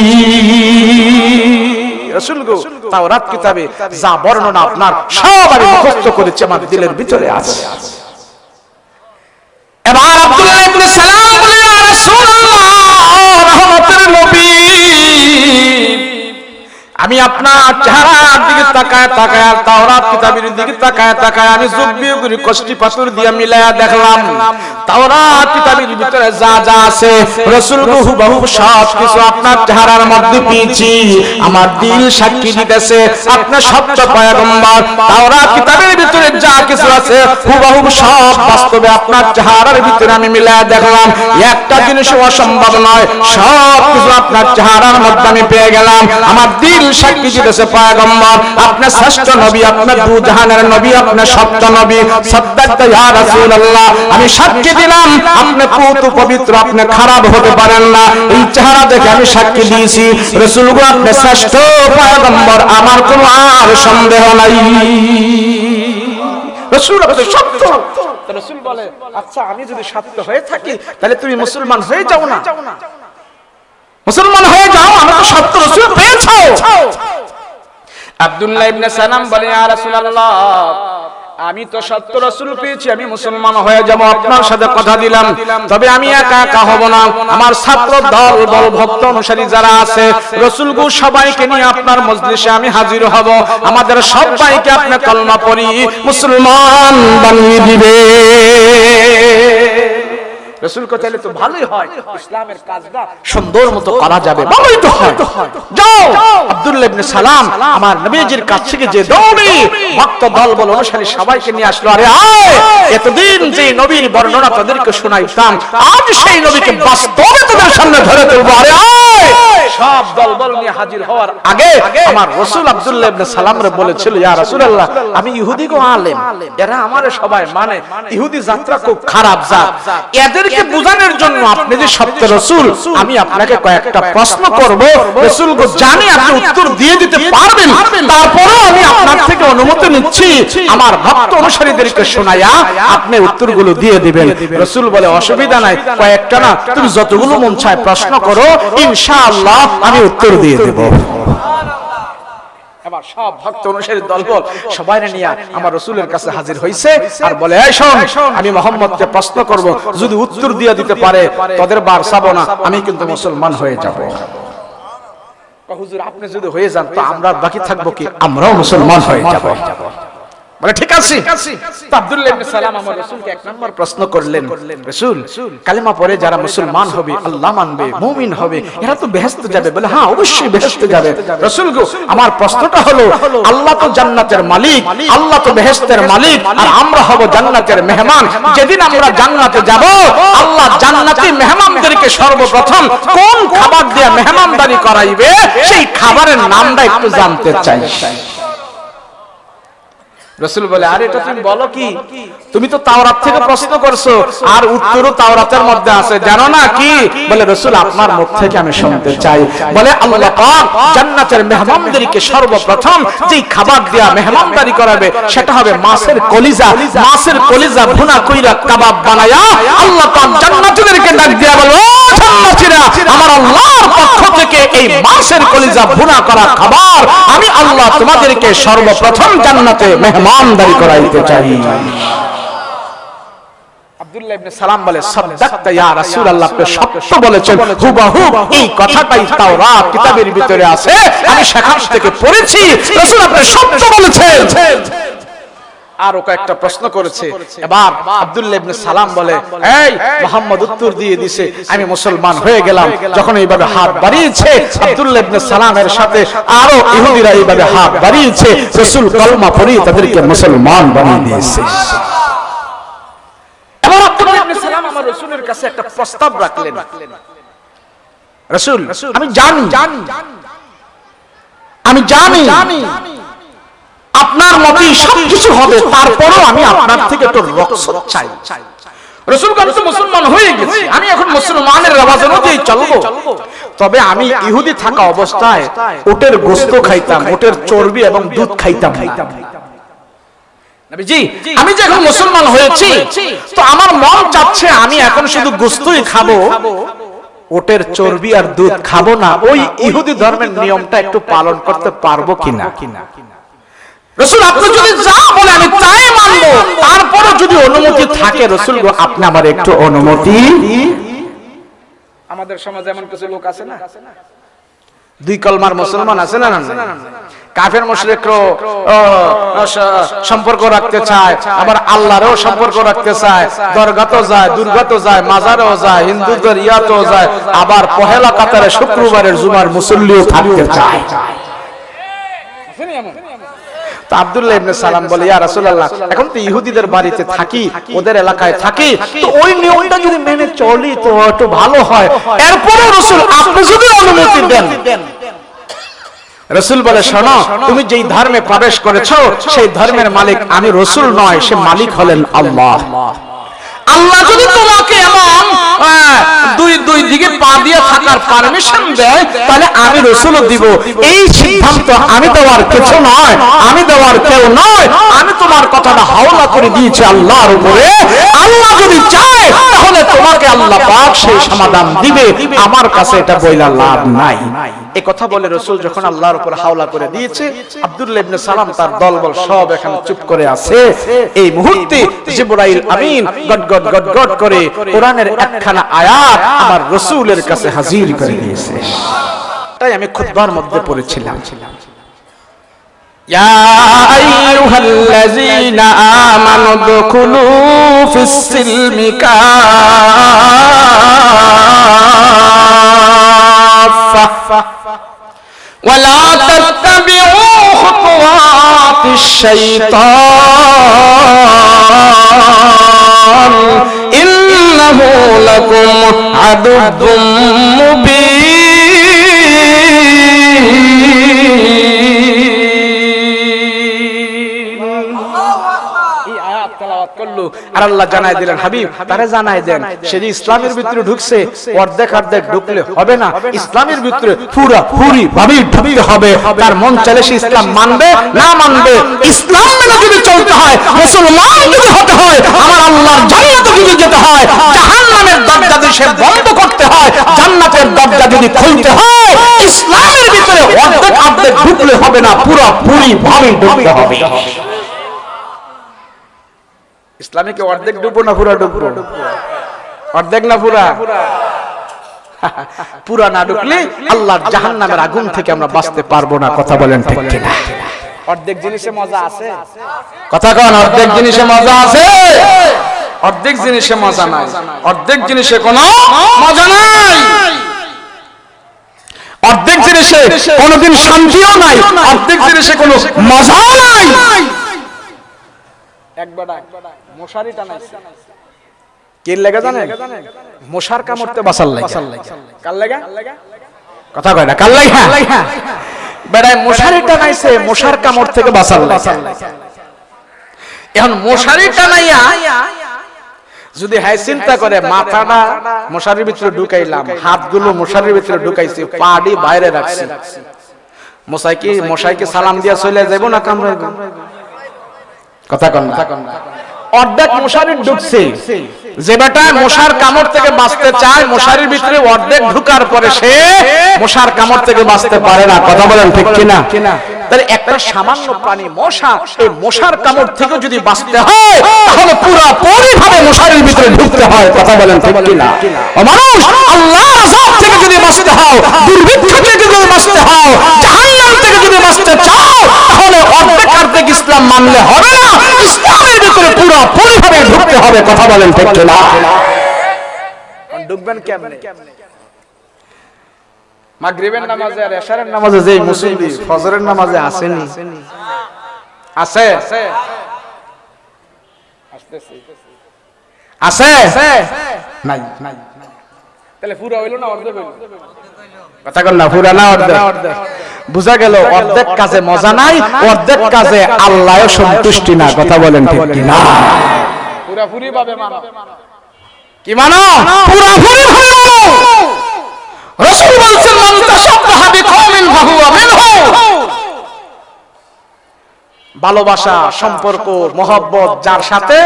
রাসূল গো তাওরাত কিতাবে যা বর্ণনা আপনার সব আমি মুখস্থ করেছি, আমার দিলের ভিতরে আছে। এবার আব্দুল্লাহ ইবনে সালাম বলে, ইয়া রাসূলুল্লাহ, রহমতের নবী, আমি আপনার চেহারার দিকে তাকায় তাকায় আর তাওরাত কিতাবের দিকে তাকায় তাকায় আমি যুগবিয়োগ করে কষ্টি পাথর দিয়ে মিলায়া দেখলাম, তাওরাত কিতাবের ভিতরে যা যা আছে রাসূল হুবহু সব কিছু আপনার চেহারার মধ্যে পেয়েছি। আমার দিল সাক্ষী দিতেছে আপনি সত্য পয়গম্বর। তাওরাত কিতাবের ভিতরে যা কিছু আছে হুবহু সব বাস্তবে আপনার চেহারার ভিতরে আমি মিলায়া দেখলাম, একটা জিনিস অসম্ভব নয়, সব কিছু আপনার চেহারার মধ্যে আমি পেয়ে গেলাম। আমার দিল সাক্ষী দিতেছে পয়গম্বর আপনি শ্রেষ্ঠ নবী, আপনি দু জাহানের নবী, আপনি সত্য নবী। সাদ্দাকতা ইয়া রাসূলুল্লাহ, আমি সাক্ষী দিলাম আপনি পুত পবিত্র, আপনি খারাপ হতে পারেন না। এই চেহারা দেখে আমি সাক্ষী দিয়েছি রাসূল গো আপনি শ্রেষ্ঠ পয়গম্বর, আমার কোনো আর সন্দেহ নাই। রাসূল আপনি সত্য। রাসূল বলে আচ্ছা আমি যদি সত্য হয়ে থাকি তাহলে তুমি মুসলমান হয়ে যাও না, মুসলমান হয়ে যাও, আমি তো সত্য রাসূল পেয়েছো। আব্দুল্লাহ ইবনে সালাম বলে ইয়া রাসূলুল্লাহ, আমি তো সত্য রাসূল পেয়েছি, আমি মুসলমান হয়ে যাব, আপনার সাথে কথা দিলাম। তবে আমি একা একা হব না, আমার ছাত্র দল বল ভক্ত অনুসারী যারা আছে রাসূলগো সবাইকে নিয়ে আপনার মজলিসে আমি হাজির হব, আমাদের সবাইকে আপনি কলমা পড়ি মুসলমান বানিয়ে দিবে। রাসূল কো তাহলে তো ভালোই হয়, ইসলামের কাজটা সুন্দর মতো করা যাবে, ভালোই তো হয়। যাও আব্দুল্লাহ ইবনে সালাম আমার নবীজির কাছ থেকে যে দৌড়ে ভক্ত দলবল অনুসারী সবাইকে নিয়ে আসলো। আরে আয়, এতদিন যে নবীর বর্ণনা তাদেরকে শোনাইতাম, আজ সেই নবীকে বাস্তবে তাদের সামনে ধরে তুলবো। আরে আয়, সব দলবল নিয়ে হাজির হওয়ার আগে আমার রাসূল আব্দুল্লাহ ইবনে সালামরে বলেছিল, ইয়া রাসূলুল্লাহ, আমি ইহুদি গো আলেম, এরা আমারে সবাই মানে, ইহুদি জাতরা খুব খারাপ জাত, এদেরকে বোঝানোর জন্য আপনি যে সত্য রাসূল, আমি আপনাকে কয়েকটা প্রশ্ন করব, রাসূল গো জানি আপনি উত্তর দিয়ে দিতে পারবেন, তারপরেও আমি আপনার থেকে অনুমতি নিচ্ছি আমার ভক্ত অনুসারীদেরকে শোনায়া আপনি উত্তরগুলো দিয়ে দিবেন। রাসূল বলে অসুবিধা নাই, কয়েকটা না, তুমি যতগুলো মন চায় প্রশ্ন করো, ইনশাআল্লাহ আমি উত্তর দিয়ে দেব। এবার সব ভক্ত অনুসারী দলবল সবাই নিয়ে আমার রাসূলের কাছে হাজির হইছে আর বলে, এই শোন, আমি মুহাম্মদকে প্রশ্ন করব, যদি উত্তর দিয়ে দিতে পারে তোদের বার চাবো না, আমি কিন্তু মুসলমান হয়ে যাব। হুজুর আপনি যদি হয়ে যান তো আমরা বাকি থাকবো কি, আমরাও মুসলমান হয়ে যাব। বলে ঠিক আছে। তো আব্দুল্লাহ ইবনে সালাম আমার রাসূলকে এক নম্বর প্রশ্ন করলেন, রাসূল কালেমা পড়ে যারা মুসলমান হবে, আল্লাহ মানবে, মুমিন হবে, এরা তো বেহেশতে যাবে? বলে হ্যাঁ, অবশ্যই বেহেশতে যাবে। রাসূল গো আমার প্রশ্নটা হলো, আল্লাহ তো জান্নাতের মালিক, আল্লাহ তো বেহেশতের মালিক, আর আমরা হব জান্নাতের মেহমান। যেদিন আমরা জান্নাতে যাব, আল্লাহ জান্নাতি মেহমানদেরকে সর্বপ্রথম কোন খাবার দিয়ে মেহমানদারি করাইবে, সেই খাবারের নামটা একটু জানতে চাই। রাসূল বলে, আরে এটা তুমি বলো কি, তুমি তো তাওরাত থেকে প্রশ্ন করছো, আর উত্তরও তাওরাতের মধ্যে আছে, জানো না কি? বলে রাসূল আপনার মুখ থেকে আমি শুনতে চাই। বলে আল্লাহ পাক জান্নাতের মেহমানদেরকে সর্বপ্রথম যেই খাবার দিয়া মেহমানদারি করাবে সেটা হবে মাছের কলিজা। মাছের কলিজা ভুনা কইরা কাবাব বানায়া আল্লাহ পাক জান্নাতীদেরকে ডাক দিয়া বলে, ও জান্নাতীরা, আমার আল্লাহর পক্ষ থেকে এই মাছের কলিজা ভুনা করা খাবার আমি আল্লাহ তোমাদেরকে সর্বপ্রথম জান্নাতে মেহমানদারি করাইতে চাই। আব্দুল্লাহ ইবনে সালাম বলে, সাদাক্তা ইয়া রাসূলুল্লাহ, আপনি সত্য বলেছেন, হুবহু এই কথাটাই তাওরাত কিতাবের ভিতরে আছে, আমি সেখান থেকে পড়েছি, রাসূল আপনি সত্য বলেছেন। আর ওকে একটা প্রশ্ন করেছে। এবার আব্দুল্লাহ ইবনে সালাম বলে, এই মুহাম্মদ উত্তর দিয়ে দিয়েছে, আমি মুসলমান হয়ে গেলাম। যখন এইভাবে হাত বাড়িয়েছে আব্দুল্লাহ ইবনে সালামের সাথে আরো ইহুদিরা এইভাবে হাত বাড়িয়েছে, রাসূল কলমা পড়িয়ে তাদেরকে মুসলমান বানিয়ে দিয়েছে। এবার আব্দুল্লাহ ইবনে সালাম আমার রাসূলের কাছে একটা প্রস্তাব রাখলেন, রাসূল আমি জানি আপনার মতেই সবকিছু হবে, তারপরও আমি আপনার থেকে একটু রক্ষা চাই। রাসূল আমি তো মুসলমান হয়ে গেছি, আমি এখন মুসলমানের রেওয়াজ অনুযায়ী চলবো, তবে আমি ইহুদি থাকা অবস্থায় উটের গোশত খাইতাম, উটের চর্বি এবং দুধ খাইতাম। নবীজি আমি যে এখন মুসলমান হয়েছি, তো আমার মন চাচ্ছে আমি এখন শুধু গোশতই খাবো, উটের চর্বি আর দুধ খাবো না। ওই ইহুদি ধর্মের নিয়মটা একটু পালন করতে পারবো কিনা? রাসূল আপনি যদি যা বলে আমি তাই মানবো, তারপরে যদি অনুমতি থাকে রাসূল গো আপনি আমার একটু অনুমতি। আমাদের সমাজে এমন কিছু লোক আছে না, দুই কলমার মুসলমান আছে না, কাফের মুশরিকরা সম্পর্ক রাখতে চায়, আবার আল্লাহরও সম্পর্ক রাখতে চায়, দরগাতেও যায়, দুর্গাতেও যায়, মাজারেও যায়, হিন্দুদের ইয়াতেও যায়, আবার পহেলা কাতারে শুক্রবারের জুমার মুসল্লিও থাকতে চায়। তো আব্দুল্লাহ ইবনে সালাম বলে, ইয়া রাসূলুল্লাহ এখন তো ইহুদিদের বাড়িতে থাকি, ওদের এলাকায় থাকি, তো ওই নিয়মটা যদি মেনে চলি তো একটু ভালো হয়। এরপরে রাসূল আপনি যদি অনুমতি দেন। রাসূল বলে, শোনো, তুমি যেই ধর্মে প্রবেশ করেছো সেই ধর্মের মালিক আমি রাসূল নয়, সে মালিক হলেন আল্লাহ। আল্লাহ যদি তোমাকে এমন দুই দিকে পা দিয়ে থাকার পারমিশন দেয়, তাহলে আমি রাসূলও দিব। এই সিদ্ধান্ত আমি দেওয়ার কিছু নয়, আমি দেওয়ার কেউ নয়, আমি তোমার কথাটা হাওলা করে দিয়েছি আল্লাহর উপরে। আল্লাহ যদি চায় তাহলে তোমাকে আল্লাহ পাক সেই সমাধান দিবে, আমার কাছে এটা বইলা লাভ নাই। এই কথা বলে রাসূল যখন আল্লাহর উপর হাওলা করে দিয়েছে, আব্দুল্লাহ ইবনে সালাম তার দলবল সব এখানে চুপ করে আছে। এই মুহূর্তে জিবরাইল আমিন গট গট গট করে কোরআনের একখানা আয়াত আমার রাসূলের কাছে হাজির করে দিয়েছে। তাই আমি খুতবার মধ্যে পড়েছিলাম, ইয়া আইয়ুহাল্লাযীনা আমানু দুখুলু ফিস-সিলমি কাফা ওয়া লা তাত্তাবিউ খুতুওয়াতিশ শাইতান ইন্নাহু লাকুম আদুব্বুম মুবিন। আর আল্লাহ জানাই দিলেন হাবিব তারে জানাই দেন সে যে ইসলামের ভিতরে ঢুকছে অর্ধেক অর্ধেক ঢুকলে হবে না, ইসলামের ভিতরে পুরি ভাবে ঢুকতে হবে। তার মন চাইলে সে ইসলাম মানবে না মানবে, ইসলাম মেনে যদি চলতে হয়, মুসলমান যদি হতে হয়, আমার আল্লাহর জান্নাতে যদি যেতে হয়, জাহান্নামের দরজা যদি সে বন্ধ করতে হয়, জান্নাতের দরজা যদি খুলতে হয়, ইসলামের ভিতরে অর্ধেক অর্ধেক ঢুকলে হবে না, পুরি ভাবে ঢুকতে হবে। ইসলামে কি অর্ধেক ডুববো না পুরা ডুববো? অর্ধেক না পুরা? পুরা না ঢুকলে আল্লাহর জাহান্নামের আগুন থেকে আমরা বাঁচতে পারবো না। কথা বলেন ঠিক কিনা? অর্ধেক জিনিসে মজা আছে? কথা কন, অর্ধেক জিনিসে মজা আছে? অর্ধেক জিনিসে মজা নাই, অর্ধেক জিনিসে কোনো মজা নাই, অর্ধেক জিনিসে কোনোদিন শান্তিও নাই, অর্ধেক জিনিসে কোনো মজাও নাই। একবার মশারি টানাইছে কি লাগা জানেন? মশার কামড়তে বাঁচার লাগা। কার লাগা? কথা কয় না, কার লাগা? বেড়ায় মশারি টানাইছে মশার কামড় থেকে বাঁচার লাগা। এখন মশারি টানাইয়া যদি হাই চিন্তা করে মাথাটা মশারির ভিতরে ঢুকাইলাম, হাতগুলো মশারির ভিতরে ঢুকাইছি, পাড়ি বাইরে রাখছি, মশাইকে সালাম দিয়া চলে যাইব না কামড়াইব? কথা কন না। অর্ধেক মশারি ঢুকছে, যে বেটা মশার কামড় থেকে বাঁচতে চায় মশারির ভিতরে অর্ধেক ঢুকার পরে সে মশার কামড় থেকে বাঁচতে পারে না। কথা বলেন ঠিক কিনা? তাহলে একটা সামান্য প্রাণী মশা, এই মশার কামড় থেকে যদি বাঁচতে হয় তাহলে পুরোপুরি ভাবে মশারির ভিতরে ঢুকতে হয়। কথা বলেন ঠিক কিনা? ও মানুষ, আল্লাহর আযাব থেকে যদি বাঁচতে হয়, দুর্ভিক্ষ থেকে যদি বাঁচতে হয়, জাহান্নাম থেকে যদি বাঁচতে চাও, তাহলে অর্ধেক অর্ধেক ইসলাম মানলে হবে না, ইসলামের ভিতরে পুরোপুরি ভাবে ঢুকতে হবে। কথা বলেন ঠিক কিনা? ঢুকবেন কেমনে? মাগরিবের নামাজে আর এশারের নামাজে যেই মুসল্লি ফজরের নামাজে আসেনি, আছে আছে নাই, তাহলে পুরো হইল না অর্ধেক হইল? কথা কন না, পুরা না অর্ধেক? বুঝা গেল অর্ধেক কাজে মজা নাই, অর্ধেক কাজে আল্লাহও সন্তুষ্টি না। কথা বলেন ঠিক কিনা? পুরাপুরি ভাবে মানো। কি মানো? পুরাপুরি ভাবে মানো। রাসূল বলেছেন মান তাশাব্বাহা বিকওমিন ফাহুয়া মিনহু। ভালোবাসা, সম্পর্ক, মহব্বত যার সাথে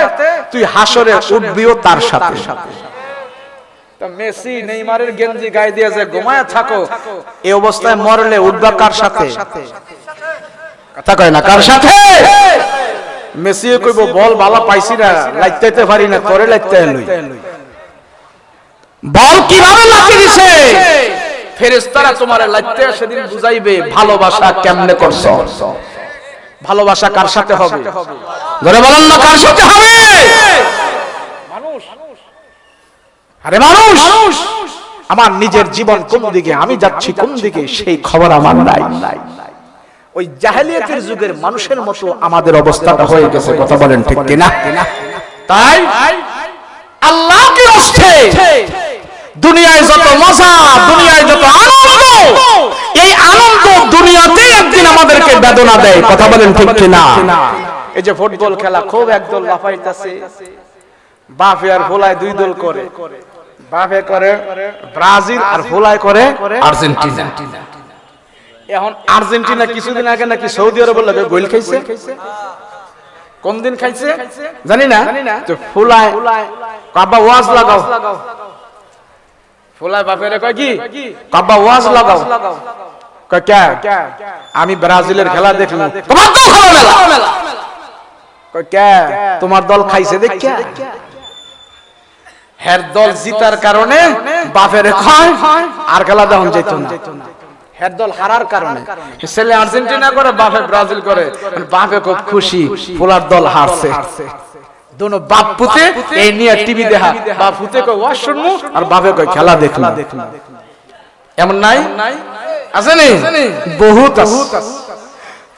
তুই হাসরে উঠবিও তার সাথে। তো মেসি নেইমারের গেঞ্জি গায়ে দিয়ে যে ঘুমায় থাকো, এই অবস্থায় মরলে উঠবা কার সাথে? কথা কয় না, কার সাথে? মেসি কইব বল ভালো পাইছি না, লাইতে পারি না, তোরে লাইতে হইল। বল কিভাবে লাথি দিছে? ফেরেশতারা তোমারে লাইতে সেদিন বুঝাইবে ভালোবাসা কেমনে করছো। ভালোবাসা কার সাথে হবে? ধরে বলেন না, কার সাথে হবে? মানুষ, আরে মানুষ, আমার নিজের জীবন কোন দিকে, আমি যাচ্ছি কোন দিকে, সেই খবর আমার নাই। ওই জাহেলিয়াতের যুগের মানুষের মতো আমাদের অবস্থাটা হয়ে গেছে। কথা বলেন ঠিক কিনা? তাই আল্লাহকে অস্তে দুনিয়ায় যত মজা, দুনিয়ায় যত আনন্দ, এই আনন্দ দুনিয়াতে একদিন আমাদেরকে বেদনা দেয়। কথা বলেন ঠিক কিনা? এই যে ফুটবল খেলা, খুব একদল লাফাইতেছে, বাপে আর ভোলায় দুই দল করে, বাপে করে ব্রাজিল আর ভোলায় করে আর্জেন্টিনা। এখন আর্জেন্টিনা কিছুদিন আগে নাকি সৌদি আরব লাগে গোল খাইছে। কোন দিন খাইছে জানি না, তো ফুলায় কাবা ওয়াজ লাগাও, ফুলায় বাপেরে কয় কি কাবা ওয়াজ লাগাও, কয় কে? আমি ব্রাজিলের খেলা দেখলাম। তোমার দল খালো মেলা, কয় কে? তোমার দল খাইছে দেখা। হের দল জিতার কারণে বাপেরে কয় আর খেলা দেখন যেত না। হের দল হারার কারণে ছেলে আর্জেন্টিনা করে, বাপে ব্রাজিল করে, বাপে খুব খুশি ফুলার দল হারছে। দোনো বাপ পুতে এই নিয়ে টিভি দেখা, বাপ পুতে কয় ওয়াজ শুনমু আর বাপে কয় খেলা দেখলাম। এমন নাই আছে নি? বহুত আছে।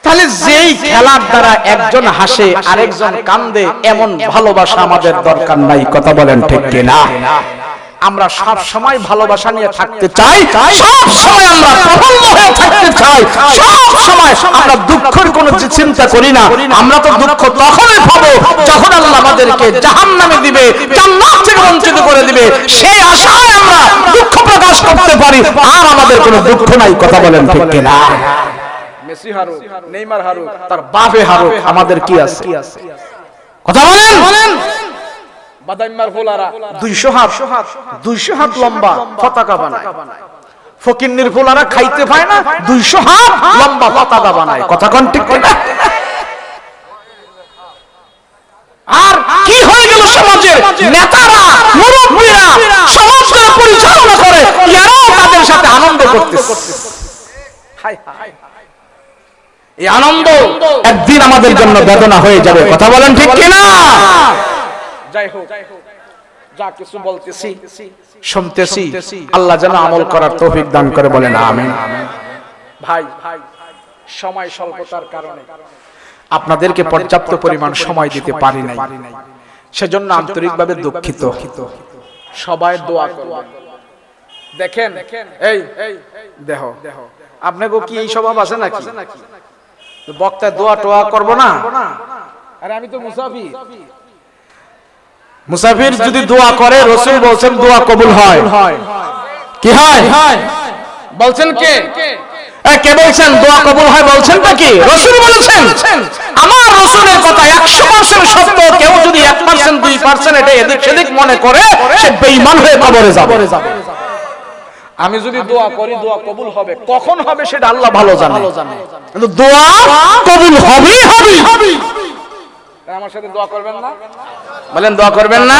তাহলে যেই খেলার দ্বারা একজন হাসে আরেকজন কান্দে, এমন ভালোবাসা আমাদের দরকার নাই। কথা বলেন ঠিক কিনা? আমরা সব সময় ভালোবাসা নিয়ে থাকতে চাই, সব সময় আমরা প্রফুল্ল হয়ে থাকতে চাই, সব সময় আমরা দুঃখের কোনো চিন্তা করি না। আমরা তো দুঃখ তখনই পাবো যখন আল্লাহ আমাদেরকে জাহান্নামে দিবে, জান্নাত থেকে বঞ্চিত করে দিবে। সেই আশায় আমরা দুঃখ প্রকাশ করতে পারি, আর আমাদের কোনো দুঃখ নাই। কথা বলেন ঠিক কিনা? মেসি হারুক, নেইমার হারুক, তার বাপে হারুক, আমাদের কি আছে? কথা বলেন। বাদাইমার ফুলারা 200 হাত লম্বা পতাকা বানায়। ফকিন্নির ফুলারা খাইতে পায় না, 200 হাত লম্বা পতাকা বানায়। কথা কোন ঠিক কিনা? আর কি হয়ে গেল সমাজের নেতারা, মুরব্বীরা সমাজকে পরিচালনা করে, এরাও তাদের সাথে আনন্দ করতেছে। হায় হায়, এই আনন্দ একদিন আমাদের জন্য বেদনা হয়ে যাবে। কথা বলেন ঠিক কিনা? যাই হোক, যা কিছু বলতেছি শুনতেছি, আল্লাহ যেন আমল করার তৌফিক দান করে, বলেন আমিন। ভাই, সময় স্বল্পতার কারণে আপনাদেরকে পর্যাপ্ত পরিমাণ সময় দিতে পারি নাই, সেজন্য আন্তরিকভাবে দুঃখিত। সবাই দোয়া করবেন। দেখেন এই দেহ আপনাকে কি এই স্বভাব আছে নাকি? বক্তায় দোয়া টোয়া করবো না? আরে আমি তো মুসাফির যদি দোয়া করে, রাসূল বলেন দোয়া কবুল হয়। কি হয়? বলছেন কে? কে বলছেন দোয়া কবুল হয়? বলছেনটা কি? রাসূল বলেছেন। আমার রাসূলের কথা 100% সত্য। কেউ যদি 1% 2% এটা এদিক সেদিক মনে করে, সে বেঈমান হয়ে কবরে যাবে। আমি যদি দোয়া করি দোয়া কবুল হবে, কখন হবে সেটা আল্লাহ ভালো জানে, কিন্তু দোয়া কবুল হবেই হবে। আমার সাথে দোয়া করবেন না? বলেন দোয়া করবেন না?